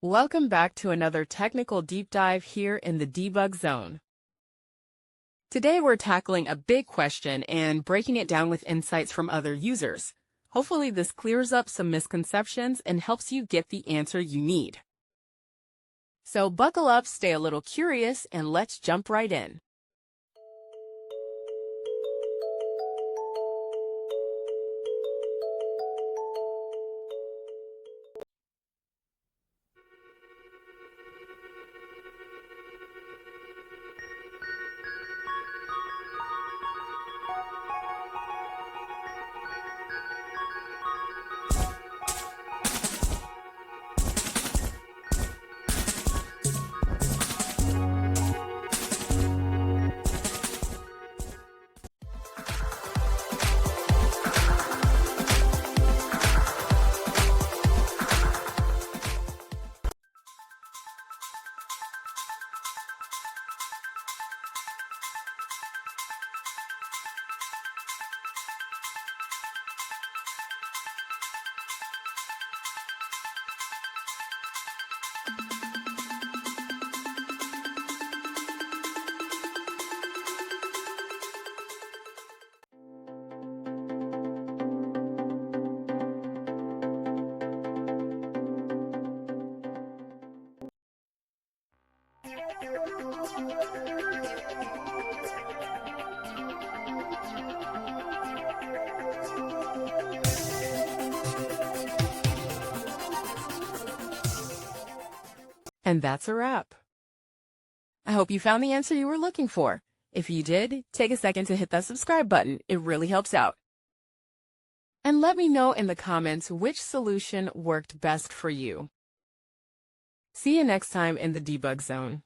Welcome back to another technical deep dive here in the debug zone. Today we're tackling a big question and breaking it down with insights from other users. Hopefully this clears up some misconceptions and helps you get the answer you need. So buckle up, stay a little curious, and let's jump right in. And that's a wrap. I hope you found the answer you were looking for. If you did, take a second to hit that subscribe button. It really helps out. And let me know in the comments which solution worked best for you. See you next time in the debug zone.